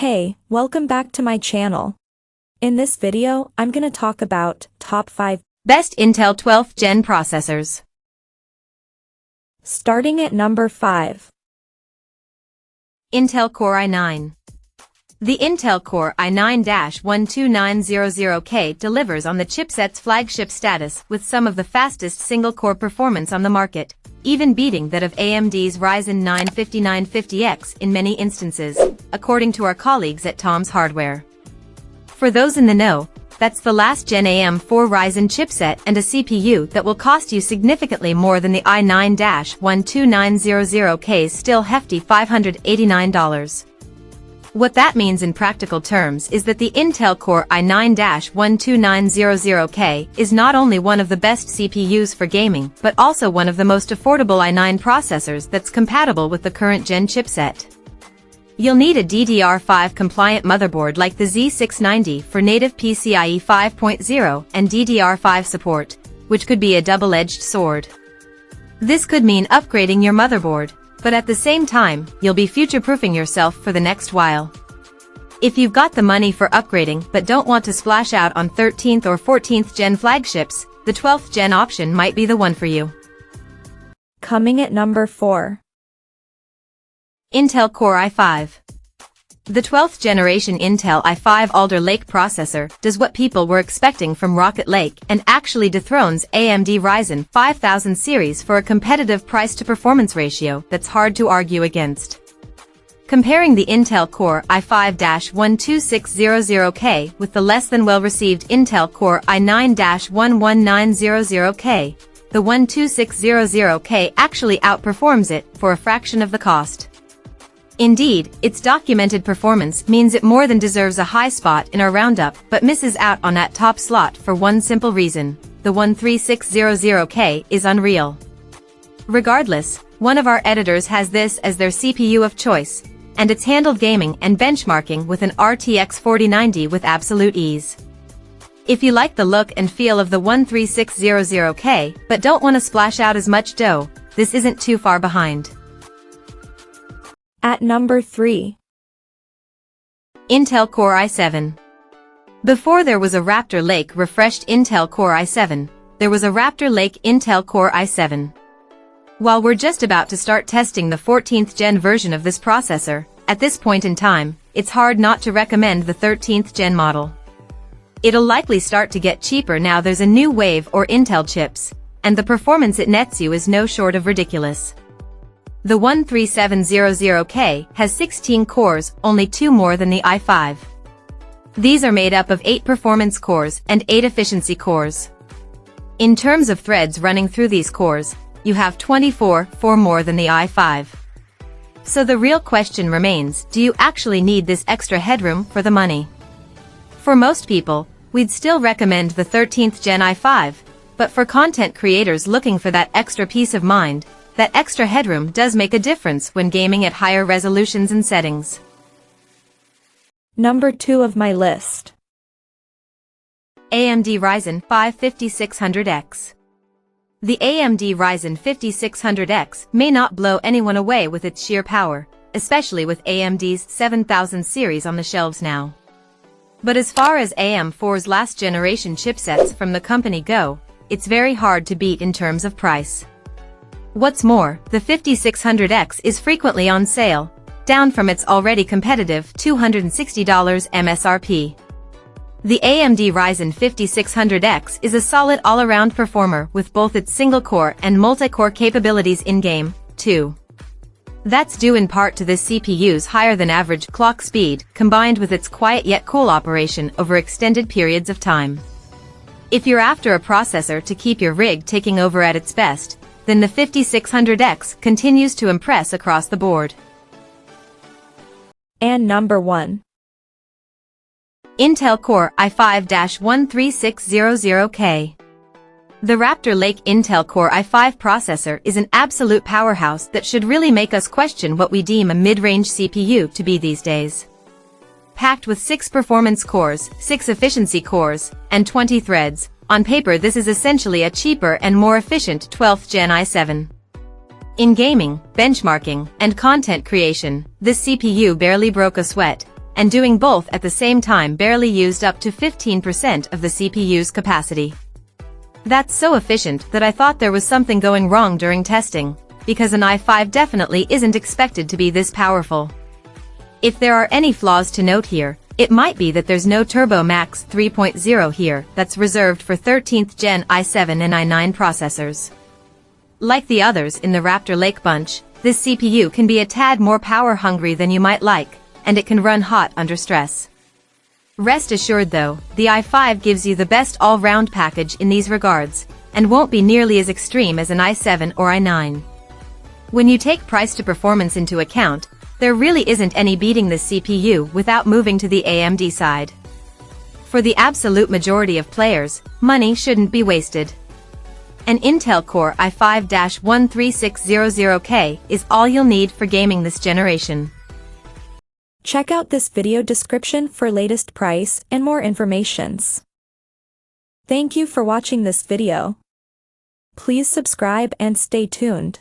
Hey, welcome back to my channel. In this video, I'm gonna talk about top 5 best Intel 12th Gen processors. Starting at number 5. Intel Core i9. The Intel Core i9-12900K delivers on the chipset's flagship status with some of the fastest single-core performance on the market, even beating that of AMD's Ryzen 9 5950X in many instances, according to our colleagues at Tom's Hardware. For those in the know, that's the last Gen AM4 Ryzen chipset and a CPU that will cost you significantly more than the i9-12900K's still hefty $589. What that means in practical terms is that the Intel Core i9-12900K is not only one of the best CPUs for gaming but also one of the most affordable i9 processors that's compatible with the current gen chipset. You'll need a DDR5 compliant motherboard like the Z690 for native PCIe 5.0 and DDR5 support, which could be a double-edged sword. This could mean upgrading your motherboard, but at the same time, you'll be future-proofing yourself for the next while. If you've got the money for upgrading but don't want to splash out on 13th or 14th gen flagships, the 12th gen option might be the one for you. Coming at number 4. Intel Core i5. The 12th generation Intel i5 Alder Lake processor does what people were expecting from Rocket Lake and actually dethrones AMD Ryzen 5000 series for a competitive price-to-performance ratio that's hard to argue against. Comparing the Intel Core i5-12600K with the less than well-received Intel Core i9-11900K, the 12600K actually outperforms it for a fraction of the cost. Indeed, its documented performance means it more than deserves a high spot in our roundup but misses out on that top slot for one simple reason: the 13600K is unreal. Regardless, one of our editors has this as their CPU of choice, and it's handled gaming and benchmarking with an RTX 4090 with absolute ease. If you like the look and feel of the 13600K but don't want to splash out as much dough, this isn't too far behind. At number 3. Intel Core i7. Before there was a Raptor Lake refreshed Intel Core i7, there was a Raptor Lake Intel Core i7. While we're just about to start testing the 14th gen version of this processor, at this point in time, it's hard not to recommend the 13th gen model. It'll likely start to get cheaper now there's a new wave or Intel chips, and the performance it nets you is no short of ridiculous. The 13700K has 16 cores, only 2 more than the i5. These are made up of 8 performance cores and 8 efficiency cores. In terms of threads running through these cores, you have 24, 4 more than the i5. So the real question remains, do you actually need this extra headroom for the money? For most people, we'd still recommend the 13th gen i5, but for content creators looking for that extra peace of mind, that extra headroom does make a difference when gaming at higher resolutions and settings. Number 2 of my list. AMD Ryzen 5 5600X. The AMD Ryzen 5600X may not blow anyone away with its sheer power, especially with AMD's 7000 series on the shelves now. But as far as AM4's last generation chipsets from the company go, it's very hard to beat in terms of price. What's more, the 5600X is frequently on sale, down from its already competitive $260 MSRP. The AMD Ryzen 5600X is a solid all-around performer with both its single-core and multi-core capabilities in-game, too. That's due in part to this CPU's higher-than-average clock speed combined with its quiet yet cool operation over extended periods of time. If you're after a processor to keep your rig taking over at its best, then the 5600X continues to impress across the board. And number 1. Intel Core i5-13600K. The Raptor Lake Intel Core i5 processor is an absolute powerhouse that should really make us question what we deem a mid-range CPU to be these days. Packed with 6 performance cores, 6 efficiency cores, and 20 threads, on paper this is essentially a cheaper and more efficient 12th gen i7. In gaming, benchmarking, and content creation, this CPU barely broke a sweat, and doing both at the same time barely used up to 15% of the CPU's capacity. That's so efficient that I thought there was something going wrong during testing, because an i5 definitely isn't expected to be this powerful. If there are any flaws to note here, it might be that there's no Turbo Max 3.0 here that's reserved for 13th Gen i7 and i9 processors. Like the others in the Raptor Lake bunch, this CPU can be a tad more power-hungry than you might like, and it can run hot under stress. Rest assured though, the i5 gives you the best all-round package in these regards, and won't be nearly as extreme as an i7 or i9. When you take price to performance into account, there really isn't any beating this CPU without moving to the AMD side. For the absolute majority of players, money shouldn't be wasted. An Intel Core i5-13600K is all you'll need for gaming this generation. Check out this video description for latest price and more informations. Thank you for watching this video. Please subscribe and stay tuned.